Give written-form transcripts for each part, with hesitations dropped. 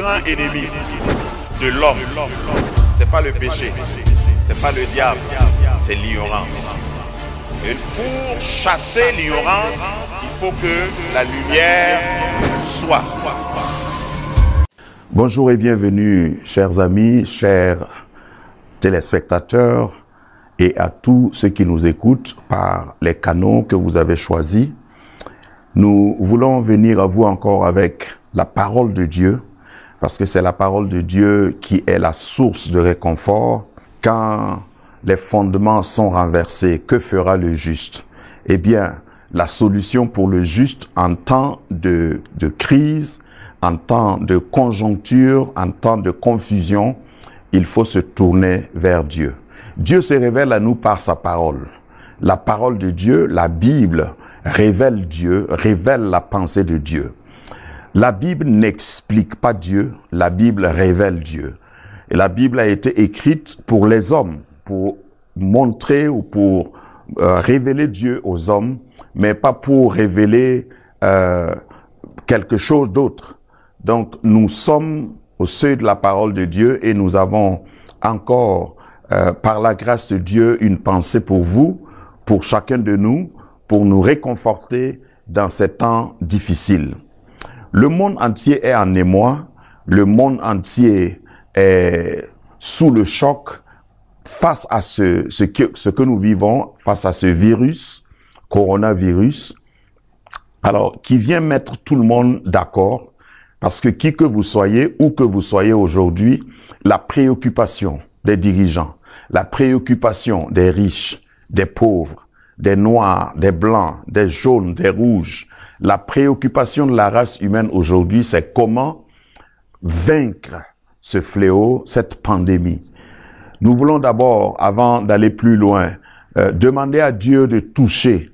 grand ennemi de l'homme, c'est pas le péché, c'est pas le diable, c'est l'ignorance. Et pour chasser l'ignorance, il faut que la lumière soit. Bonjour et bienvenue, chers amis, chers téléspectateurs et à tous ceux qui nous écoutent par les canaux que vous avez choisis. Nous voulons venir à vous encore avec la parole de Dieu, parce que c'est la parole de Dieu qui est la source de réconfort. Quand les fondements sont renversés, que fera le juste? Eh bien, la solution pour le juste en temps de crise, en temps de conjoncture, en temps de confusion, il faut se tourner vers Dieu. Dieu se révèle à nous par sa parole. La parole de Dieu, la Bible, révèle Dieu, révèle la pensée de Dieu. La Bible n'explique pas Dieu, la Bible révèle Dieu. Et la Bible a été écrite pour les hommes, pour montrer ou pour révéler Dieu aux hommes, mais pas pour révéler quelque chose d'autre. Donc, nous sommes au seuil de la parole de Dieu et nous avons encore, par la grâce de Dieu, une pensée pour vous, pour chacun de nous, pour nous réconforter dans ces temps difficiles. Le monde entier est en émoi, le monde entier est sous le choc face à ce que nous vivons, face à ce virus, coronavirus, alors qui vient mettre tout le monde d'accord, parce que qui que vous soyez, où que vous soyez aujourd'hui, la préoccupation des dirigeants, la préoccupation des riches, des pauvres, des noirs, des blancs, des jaunes, des rouges, la préoccupation de la race humaine aujourd'hui, c'est comment vaincre ce fléau, cette pandémie. Nous voulons d'abord, avant d'aller plus loin, demander à Dieu de toucher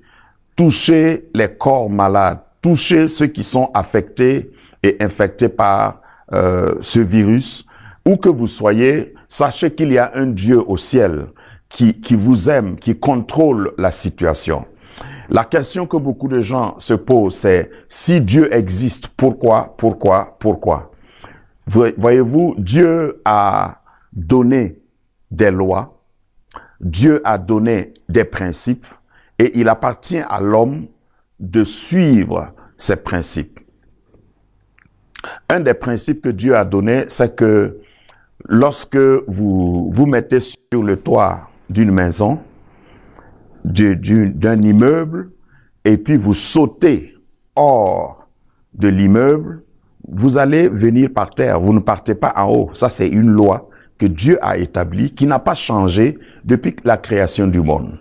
les corps malades, toucher ceux qui sont affectés et infectés par ce virus. Où que vous soyez, sachez qu'il y a un Dieu au ciel qui vous aime, qui contrôle la situation. La question que beaucoup de gens se posent, c'est si Dieu existe, pourquoi? Voyez-vous, Dieu a donné des lois, Dieu a donné des principes et il appartient à l'homme de suivre ces principes. Un des principes que Dieu a donné, c'est que lorsque vous vous mettez sur le toit d'une maison, d'un immeuble, et puis vous sautez hors de l'immeuble, vous allez venir par terre, vous ne partez pas en haut. Ça, c'est une loi que Dieu a établie, qui n'a pas changé depuis la création du monde.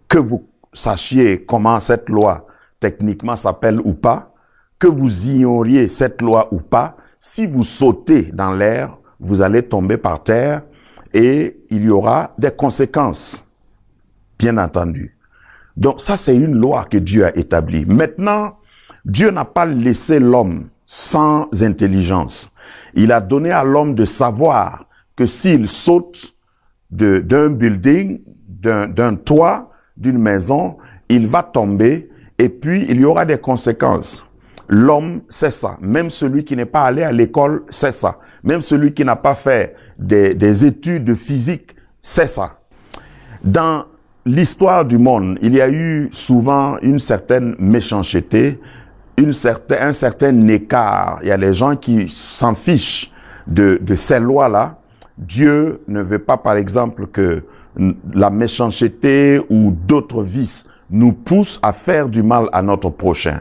Que vous sachiez comment cette loi techniquement s'appelle ou pas, que vous ignoriez cette loi ou pas, si vous sautez dans l'air, vous allez tomber par terre et il y aura des conséquences, bien entendu. Donc ça, c'est une loi que Dieu a établie. Maintenant, Dieu n'a pas laissé l'homme sans intelligence. Il a donné à l'homme de savoir que s'il saute d'un building, d'un toit, d'une maison, il va tomber et puis il y aura des conséquences. L'homme sait ça. Même celui qui n'est pas allé à l'école sait ça. Même celui qui n'a pas fait des études de physique sait ça. Dans l'histoire du monde, il y a eu souvent une certaine méchanceté, un certain écart. Il y a des gens qui s'en fichent de ces lois-là. Dieu ne veut pas, par exemple, que la méchanceté ou d'autres vices nous poussent à faire du mal à notre prochain.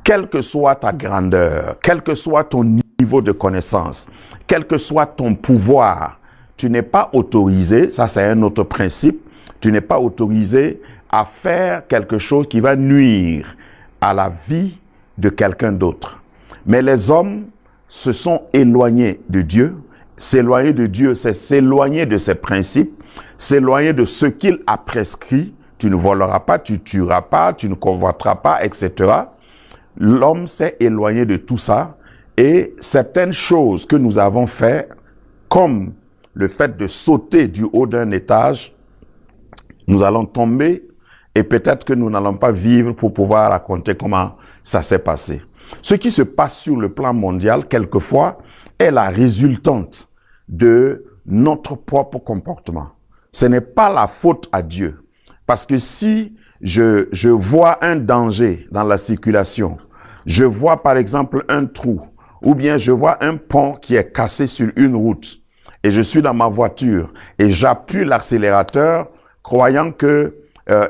Quelle que soit ta grandeur, quel que soit ton niveau de connaissance, quel que soit ton pouvoir, tu n'es pas autorisé, ça c'est un autre principe, tu n'es pas autorisé à faire quelque chose qui va nuire à la vie de quelqu'un d'autre. Mais les hommes se sont éloignés de Dieu. S'éloigner de Dieu, c'est s'éloigner de ses principes, s'éloigner de ce qu'il a prescrit. Tu ne voleras pas, tu tueras pas, tu ne convoiteras pas, etc. L'homme s'est éloigné de tout ça et certaines choses que nous avons faites, comme le fait de sauter du haut d'un étage, nous allons tomber et peut-être que nous n'allons pas vivre pour pouvoir raconter comment ça s'est passé. Ce qui se passe sur le plan mondial, quelquefois, est la résultante de notre propre comportement. Ce n'est pas la faute à Dieu. Parce que si je vois un danger dans la circulation, je vois par exemple un trou, ou bien je vois un pont qui est cassé sur une route, et je suis dans ma voiture, et j'appuie l'accélérateur, croyant que,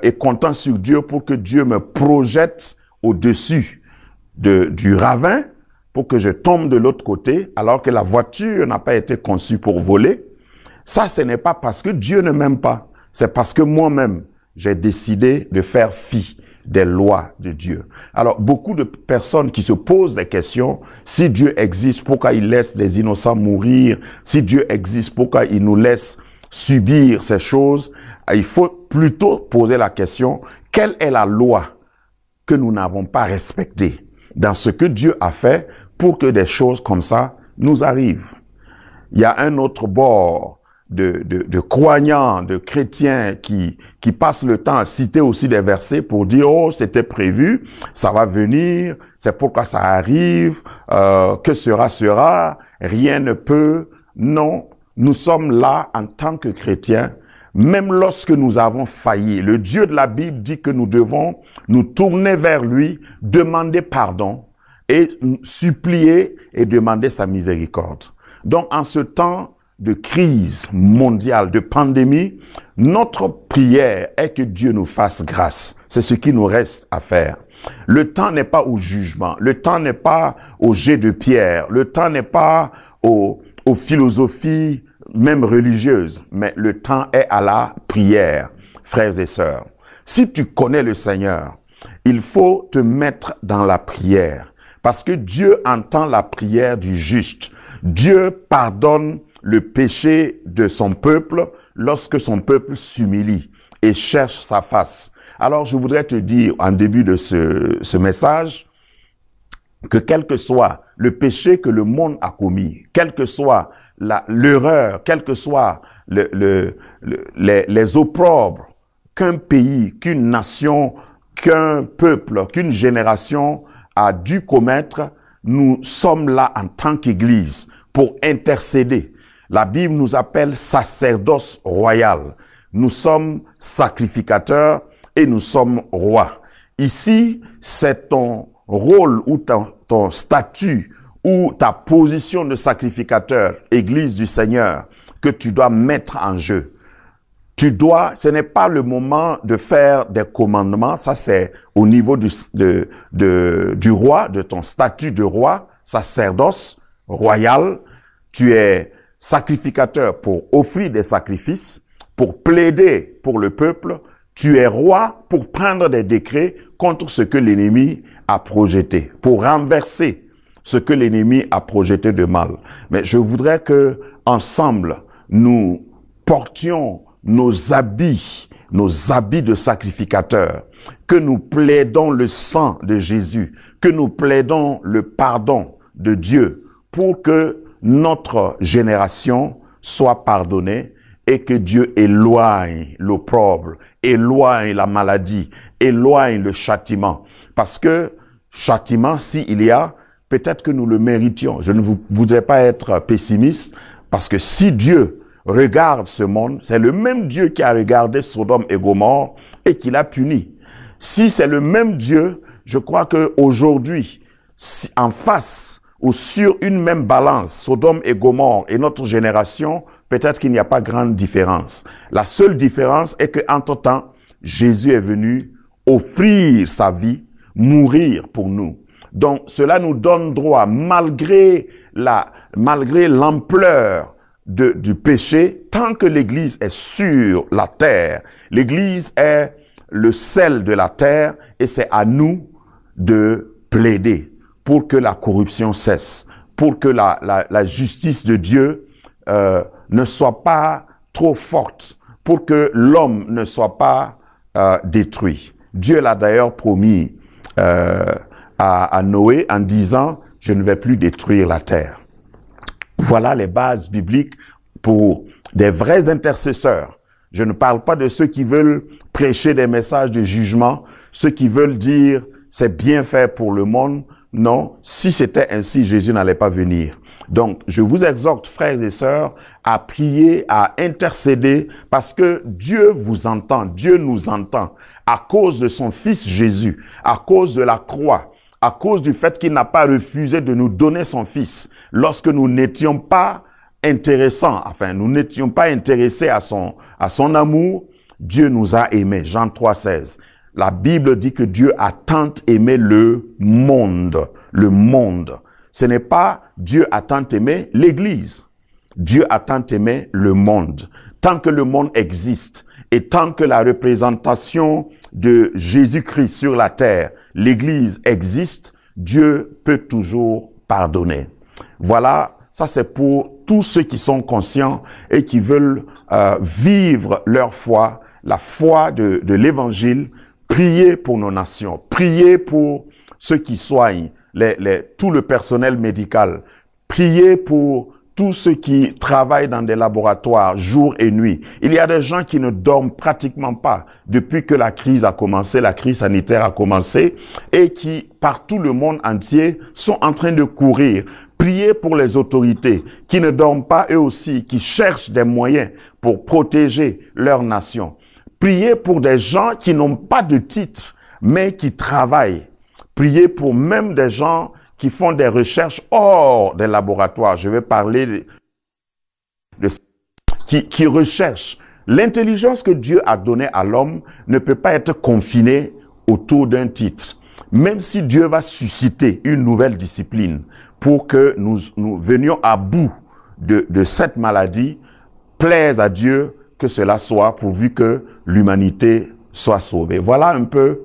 et comptant sur Dieu pour que Dieu me projette au-dessus du ravin, pour que je tombe de l'autre côté, alors que la voiture n'a pas été conçue pour voler. Ça, ce n'est pas parce que Dieu ne m'aime pas, c'est parce que moi-même, j'ai décidé de faire fi des lois de Dieu. Alors, beaucoup de personnes qui se posent des questions, si Dieu existe, pourquoi il laisse les innocents mourir? Si Dieu existe, pourquoi il nous laisse subir ces choses? Il faut plutôt poser la question, quelle est la loi que nous n'avons pas respectée dans ce que Dieu a fait pour que des choses comme ça nous arrivent? Il y a un autre bord de croyants, de chrétiens qui passent le temps à citer aussi des versets pour dire « Oh, c'était prévu, ça va venir, c'est pourquoi ça arrive, que sera, rien ne peut. » Non, nous sommes là en tant que chrétiens, même lorsque nous avons failli. Le Dieu de la Bible dit que nous devons nous tourner vers lui, demander pardon et supplier et demander sa miséricorde. Donc, en ce temps de crise mondiale, de pandémie, notre prière est que Dieu nous fasse grâce. C'est ce qui nous reste à faire. Le temps n'est pas au jugement, le temps n'est pas au jet de pierre, le temps n'est pas aux philosophies même religieuses, mais le temps est à la prière, frères et sœurs. Si tu connais le Seigneur, il faut te mettre dans la prière, parce que Dieu entend la prière du juste. Dieu pardonne le péché de son peuple lorsque son peuple s'humilie et cherche sa face. Alors, je voudrais te dire en début de ce message que quel que soit le péché que le monde a commis, quelle que soit l'erreur, quel que soit les opprobres qu'un pays, qu'une nation, qu'un peuple, qu'une génération a dû commettre, nous sommes là en tant qu'Église pour intercéder. La Bible nous appelle sacerdoce royal. Nous sommes sacrificateurs et nous sommes rois. Ici, c'est ton rôle ou ton statut ou ta position de sacrificateur, Église du Seigneur, que tu dois mettre en jeu. Ce n'est pas le moment de faire des commandements, ça c'est au niveau du roi, de ton statut de roi, sacerdoce royal. Tu es sacrificateur pour offrir des sacrifices, pour plaider pour le peuple. Tu es roi pour prendre des décrets contre ce que l'ennemi a projeté, pour renverser ce que l'ennemi a projeté de mal. Mais je voudrais que ensemble nous portions nos habits de sacrificateurs, que nous plaidons le sang de Jésus, que nous plaidons le pardon de Dieu pour que notre génération soit pardonnée et que Dieu éloigne l'opprobre, éloigne la maladie, éloigne le châtiment. Parce que châtiment, s'il y a, peut-être que nous le méritions. Je ne voudrais pas être pessimiste, parce que si Dieu regarde ce monde, c'est le même Dieu qui a regardé Sodome et Gomorrhe et qui l'a puni. Si c'est le même Dieu, je crois qu'aujourd'hui, en face ou sur une même balance, Sodome et Gomorrhe et notre génération, peut-être qu'il n'y a pas grande différence. La seule différence est qu'entre-temps, Jésus est venu offrir sa vie, mourir pour nous. Donc, cela nous donne droit, malgré l'ampleur du péché, tant que l'Église est sur la terre, l'Église est le sel de la terre et c'est à nous de plaider pour que la corruption cesse, pour que la justice de Dieu ne soit pas trop forte, pour que l'homme ne soit pas détruit. Dieu l'a d'ailleurs promis à Noé en disant « Je ne vais plus détruire la terre ». Voilà les bases bibliques pour des vrais intercesseurs. Je ne parle pas de ceux qui veulent prêcher des messages de jugement, ceux qui veulent dire « c'est bien fait pour le monde ». Non, si c'était ainsi, Jésus n'allait pas venir. Donc, je vous exhorte, frères et sœurs, à prier, à intercéder, parce que Dieu vous entend, Dieu nous entend, à cause de son Fils Jésus, à cause de la croix, à cause du fait qu'il n'a pas refusé de nous donner son Fils, lorsque nous n'étions pas intéressants, enfin, nous n'étions pas intéressés à son amour, Dieu nous a aimés. Jean 3,16. La Bible dit que Dieu a tant aimé le monde. Le monde. Ce n'est pas Dieu a tant aimé l'Église. Dieu a tant aimé le monde. Tant que le monde existe et tant que la représentation de Jésus-Christ sur la terre, l'Église existe, Dieu peut toujours pardonner. Voilà, ça c'est pour tous ceux qui sont conscients et qui veulent vivre leur foi, la foi de l'Évangile. Priez pour nos nations, priez pour ceux qui soignent, tout le personnel médical, priez pour tous ceux qui travaillent dans des laboratoires jour et nuit. Il y a des gens qui ne dorment pratiquement pas depuis que la crise a commencé, la crise sanitaire a commencé, et qui, par tout le monde entier, sont en train de courir. Priez pour les autorités qui ne dorment pas eux aussi, qui cherchent des moyens pour protéger leur nation. Priez pour des gens qui n'ont pas de titre, mais qui travaillent. Priez pour même des gens qui font des recherches hors des laboratoires. Je vais parler qui recherchent. L'intelligence que Dieu a donnée à l'homme ne peut pas être confinée autour d'un titre. Même si Dieu va susciter une nouvelle discipline pour que nous venions à bout de cette maladie, plaise à Dieu que cela soit, pourvu que l'humanité soit sauvée. Voilà un peu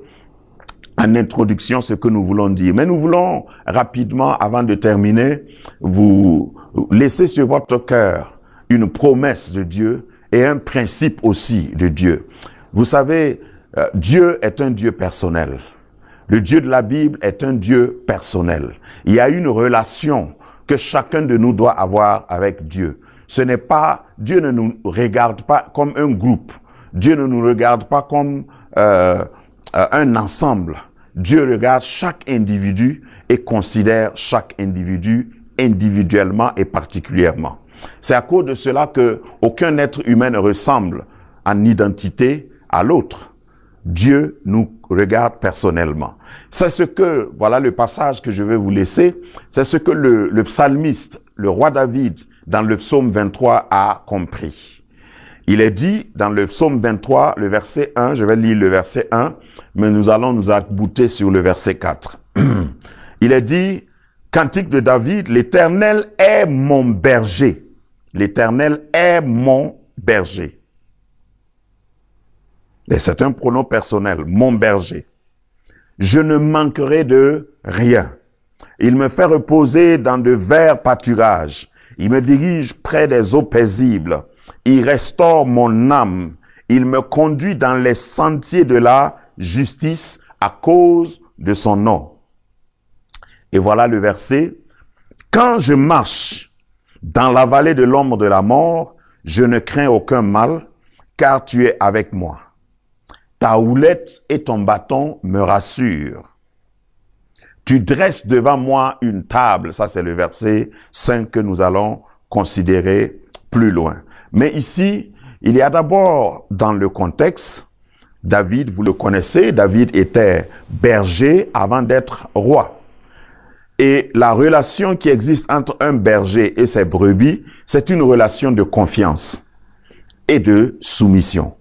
en introduction ce que nous voulons dire. Mais nous voulons rapidement, avant de terminer, vous laisser sur votre cœur une promesse de Dieu et un principe aussi de Dieu. Vous savez, Dieu est un Dieu personnel. Le Dieu de la Bible est un Dieu personnel. Il y a une relation que chacun de nous doit avoir avec Dieu. Ce n'est pas, Dieu ne nous regarde pas comme un groupe. Dieu ne nous regarde pas comme un ensemble. Dieu regarde chaque individu et considère chaque individu individuellement et particulièrement. C'est à cause de cela que aucun être humain ne ressemble en identité à l'autre. Dieu nous regarde personnellement. C'est ce que, voilà le passage que je vais vous laisser, c'est ce que le psalmiste, le roi David, dans le psaume 23 a compris. Il est dit dans le psaume 23, le verset 1, je vais lire le verset 1, mais nous allons nous abouter sur le verset 4. Il est dit, cantique de David, l'Éternel est mon berger. L'Éternel est mon berger. Et c'est un pronom personnel, mon berger. Je ne manquerai de rien. Il me fait reposer dans de verts pâturages. Il me dirige près des eaux paisibles. Il restaure mon âme. Il me conduit dans les sentiers de la justice à cause de son nom. Et voilà le verset. Quand je marche dans la vallée de l'ombre de la mort, je ne crains aucun mal, car tu es avec moi. Ta houlette et ton bâton me rassurent. Tu dresses devant moi une table. Ça, c'est le verset 5 que nous allons considérer plus loin. Mais ici, il y a d'abord dans le contexte, David, vous le connaissez, David était berger avant d'être roi. Et la relation qui existe entre un berger et ses brebis, c'est une relation de confiance et de soumission.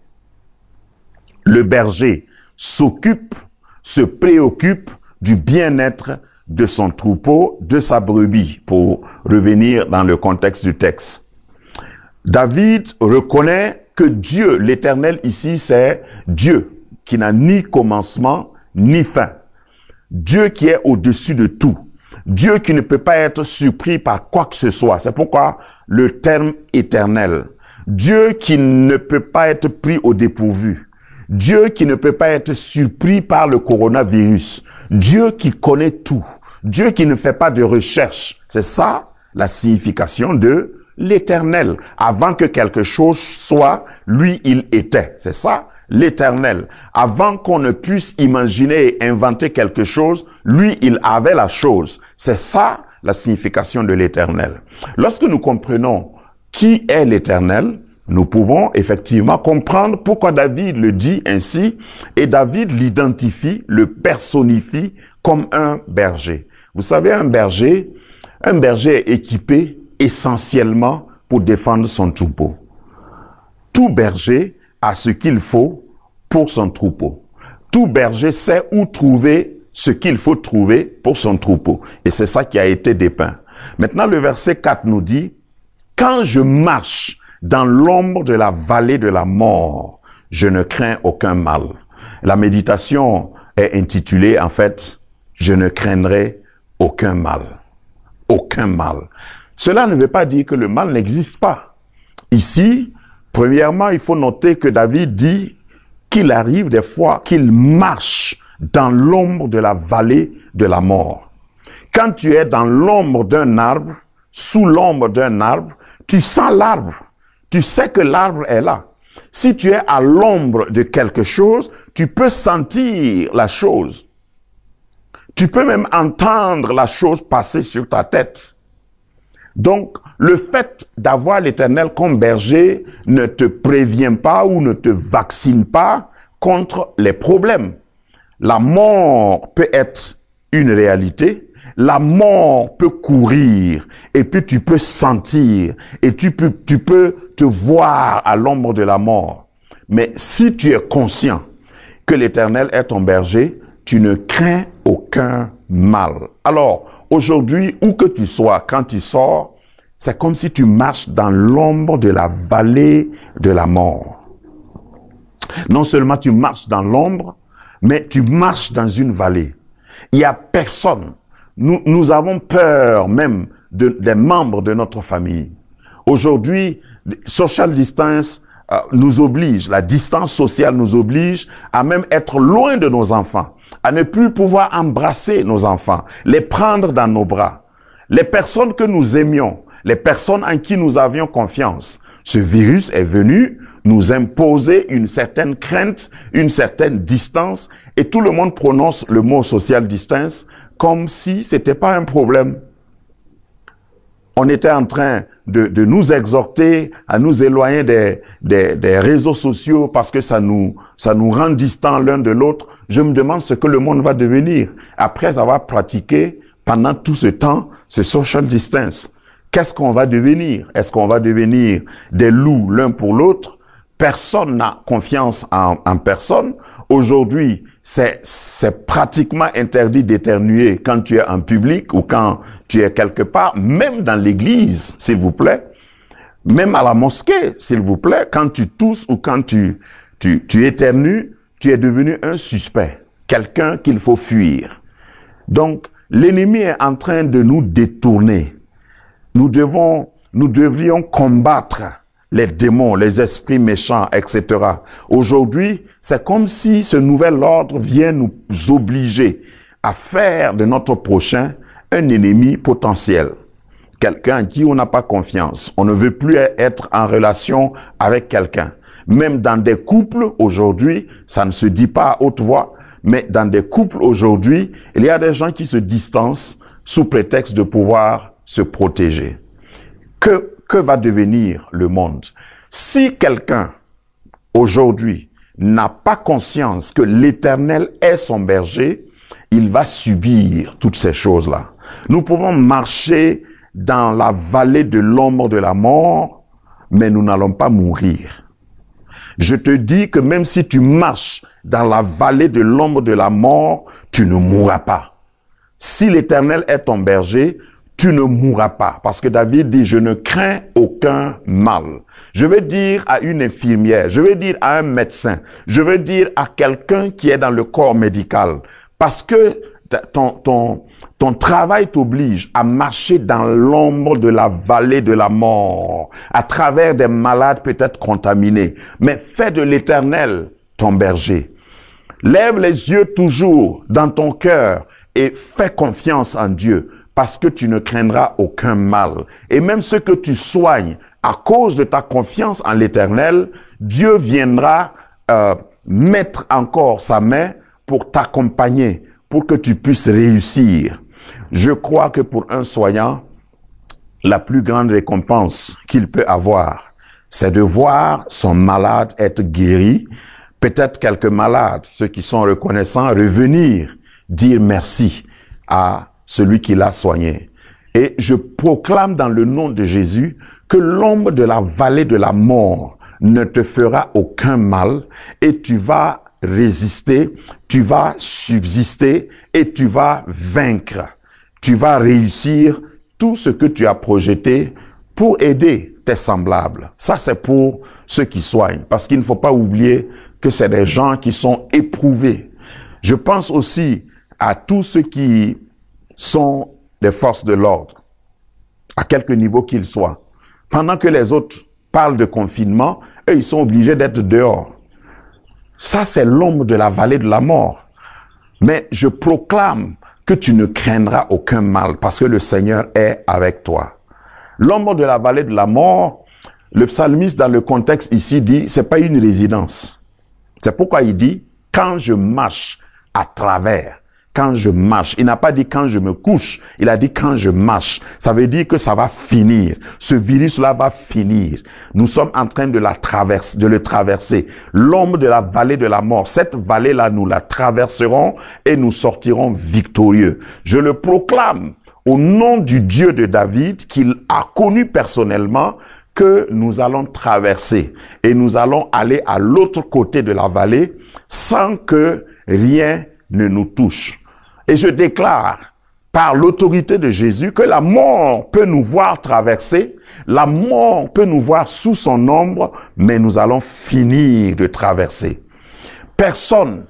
Le berger s'occupe, se préoccupe du bien-être de son troupeau, de sa brebis, pour revenir dans le contexte du texte. David reconnaît que Dieu, l'Éternel ici, c'est Dieu qui n'a ni commencement ni fin. Dieu qui est au-dessus de tout. Dieu qui ne peut pas être surpris par quoi que ce soit. C'est pourquoi le terme éternel. Dieu qui ne peut pas être pris au dépourvu. Dieu qui ne peut pas être surpris par le coronavirus. Dieu qui connaît tout. Dieu qui ne fait pas de recherche. C'est ça la signification de l'Éternel. Avant que quelque chose soit, lui, il était. C'est ça l'Éternel. Avant qu'on ne puisse imaginer et inventer quelque chose, lui, il avait la chose. C'est ça la signification de l'Éternel. Lorsque nous comprenons qui est l'Éternel, nous pouvons effectivement comprendre pourquoi David le dit ainsi, et David l'identifie, le personnifie comme un berger. Vous savez, un berger est équipé essentiellement pour défendre son troupeau. Tout berger a ce qu'il faut pour son troupeau. Tout berger sait où trouver ce qu'il faut trouver pour son troupeau. Et c'est ça qui a été dépeint. Maintenant, le verset 4 nous dit, « Quand je marche dans l'ombre de la vallée de la mort, je ne crains aucun mal. » La méditation est intitulée, en fait, « Je ne craindrai aucun mal. » Aucun mal. Cela ne veut pas dire que le mal n'existe pas. Ici, premièrement, il faut noter que David dit qu'il arrive des fois qu'il marche dans l'ombre de la vallée de la mort. Quand tu es dans l'ombre d'un arbre, sous l'ombre d'un arbre, tu sens l'arbre. Tu sais que l'arbre est là. Si tu es à l'ombre de quelque chose, tu peux sentir la chose. Tu peux même entendre la chose passer sur ta tête. Donc, le fait d'avoir l'Éternel comme berger ne te prévient pas ou ne te vaccine pas contre les problèmes. La mort peut être une réalité, la mort peut courir, et puis tu peux sentir, et tu peux te voir à l'ombre de la mort. Mais si tu es conscient que l'Éternel est ton berger, tu ne crains aucun mal. Alors, aujourd'hui, où que tu sois, quand tu sors, c'est comme si tu marches dans l'ombre de la vallée de la mort. Non seulement tu marches dans l'ombre, mais tu marches dans une vallée. Il n'y a personne. Nous avons peur même des membres de notre famille. Aujourd'hui, social distance nous oblige, la distance sociale nous oblige à même être loin de nos enfants, à ne plus pouvoir embrasser nos enfants, les prendre dans nos bras. Les personnes que nous aimions, les personnes en qui nous avions confiance, ce virus est venu nous imposer une certaine crainte, une certaine distance, et tout le monde prononce le mot social distance comme si c'était pas un problème. On était en train de nous exhorter à nous éloigner des réseaux sociaux parce que ça nous rend distants l'un de l'autre. Je me demande ce que le monde va devenir après avoir pratiqué pendant tout ce temps ce social distance. Qu'est-ce qu'on va devenir? Est-ce qu'on va devenir des loups l'un pour l'autre? Personne n'a confiance en personne. Aujourd'hui, c'est pratiquement interdit d'éternuer quand tu es en public ou quand tu es quelque part, même dans l'église, s'il vous plaît. Même à la mosquée, s'il vous plaît. Quand tu tousses ou quand tu éternues, tu es devenu un suspect. Quelqu'un qu'il faut fuir. Donc, l'ennemi est en train de nous détourner. Nous devions combattre les démons, les esprits méchants, etc. Aujourd'hui, c'est comme si ce nouvel ordre vient nous obliger à faire de notre prochain un ennemi potentiel. Quelqu'un en qui on n'a pas confiance. On ne veut plus être en relation avec quelqu'un. Même dans des couples, aujourd'hui, ça ne se dit pas à haute voix, mais dans des couples aujourd'hui, il y a des gens qui se distancent sous prétexte de pouvoir se protéger. Que va devenir le monde? Si quelqu'un, aujourd'hui, n'a pas conscience que l'Éternel est son berger, il va subir toutes ces choses-là. Nous pouvons marcher dans la vallée de l'ombre de la mort, mais nous n'allons pas mourir. Je te dis que même si tu marches dans la vallée de l'ombre de la mort, tu ne mourras pas. Si l'Éternel est ton berger, tu ne mourras pas. Parce que David dit, je ne crains aucun mal. Je veux dire à une infirmière, je veux dire à un médecin, je veux dire à quelqu'un qui est dans le corps médical. Parce que ton travail t'oblige à marcher dans l'ombre de la vallée de la mort, à travers des malades peut-être contaminés. Mais fais de l'Éternel ton berger. Lève les yeux toujours dans ton cœur et fais confiance en Dieu. Parce que tu ne craindras aucun mal. Et même ce que tu soignes à cause de ta confiance en l'Éternel, Dieu viendra mettre encore sa main pour t'accompagner, pour que tu puisses réussir. Je crois que pour un soignant, la plus grande récompense qu'il peut avoir, c'est de voir son malade être guéri. Peut-être quelques malades, ceux qui sont reconnaissants, revenir dire merci à celui qui l'a soigné. Et je proclame dans le nom de Jésus que l'ombre de la vallée de la mort ne te fera aucun mal et tu vas résister, tu vas subsister et tu vas vaincre. Tu vas réussir tout ce que tu as projeté pour aider tes semblables. Ça, c'est pour ceux qui soignent, parce qu'il ne faut pas oublier que c'est des gens qui sont éprouvés. Je pense aussi à tous ceux qui sont des forces de l'ordre, à quelque niveau qu'ils soient. Pendant que les autres parlent de confinement, eux, ils sont obligés d'être dehors. Ça, c'est l'ombre de la vallée de la mort. Mais je proclame que tu ne craindras aucun mal parce que le Seigneur est avec toi. L'ombre de la vallée de la mort, le psalmiste dans le contexte ici dit, c'est pas une résidence. C'est pourquoi il dit, quand je marche à travers, quand je marche. Il n'a pas dit quand je me couche, il a dit quand je marche. Ça veut dire que ça va finir. Ce virus-là va finir. Nous sommes en train de le traverser. L'ombre de la vallée de la mort. Cette vallée-là, nous la traverserons et nous sortirons victorieux. Je le proclame au nom du Dieu de David qu'il a connu personnellement que nous allons traverser et nous allons aller à l'autre côté de la vallée sans que rien ne nous touche. Et je déclare par l'autorité de Jésus que la mort peut nous voir traverser, la mort peut nous voir sous son ombre, mais nous allons finir de traverser. Personne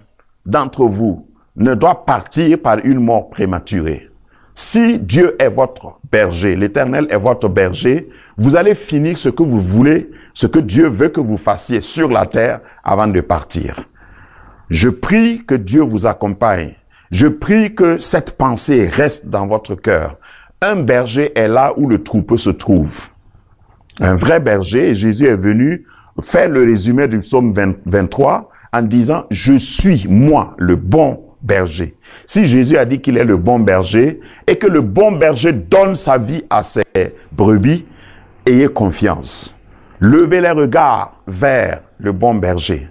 d'entre vous ne doit partir par une mort prématurée. Si Dieu est votre berger, l'Éternel est votre berger, vous allez finir ce que vous voulez, ce que Dieu veut que vous fassiez sur la terre avant de partir. Je prie que Dieu vous accompagne. Je prie que cette pensée reste dans votre cœur. Un berger est là où le troupeau se trouve. Un vrai berger, et Jésus est venu faire le résumé du psaume 23 en disant « Je suis, moi, le bon berger ». Si Jésus a dit qu'il est le bon berger et que le bon berger donne sa vie à ses brebis, ayez confiance. Levez les regards vers le bon berger.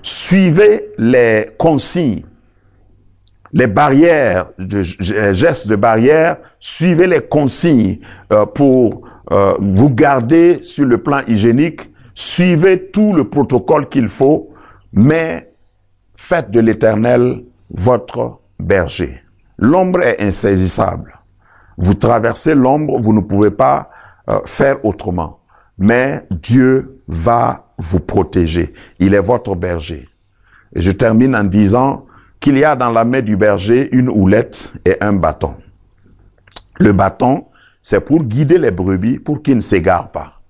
Suivez les consignes, les barrières, gestes de barrière, suivez les consignes pour vous garder sur le plan hygiénique, suivez tout le protocole qu'il faut, mais faites de l'Éternel votre berger. L'ombre est insaisissable. Vous traversez l'ombre, vous ne pouvez pas faire autrement. Mais Dieu va vous protéger. Il est votre berger. Et je termine en disant qu'il y a dans la main du berger une houlette et un bâton. Le bâton, c'est pour guider les brebis pour qu'ils ne s'égarent pas.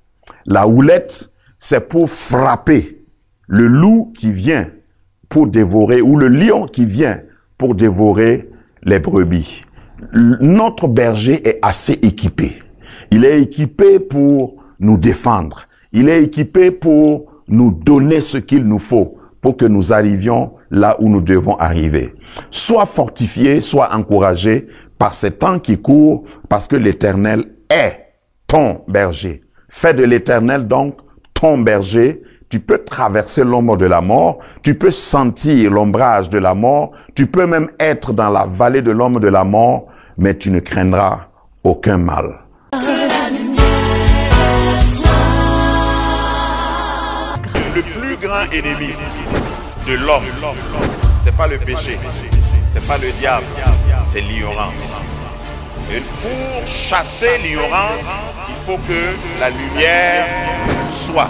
La houlette, c'est pour frapper le loup qui vient pour dévorer, ou le lion qui vient pour dévorer les brebis. Notre berger est assez équipé. Il est équipé pour nous défendre. Il est équipé pour nous donner ce qu'il nous faut pour que nous arrivions là où nous devons arriver. Sois fortifié, sois encouragé par ces temps qui courent, parce que l'Éternel est ton berger. Fais de l'Éternel donc ton berger. Tu peux traverser l'ombre de la mort, tu peux sentir l'ombrage de la mort, tu peux même être dans la vallée de l'ombre de la mort, mais tu ne craindras aucun mal. Le plus grand ennemi de l'homme, c'est pas le péché, c'est pas le diable, c'est l'ignorance. Et pour chasser l'ignorance, il faut que la lumière soit.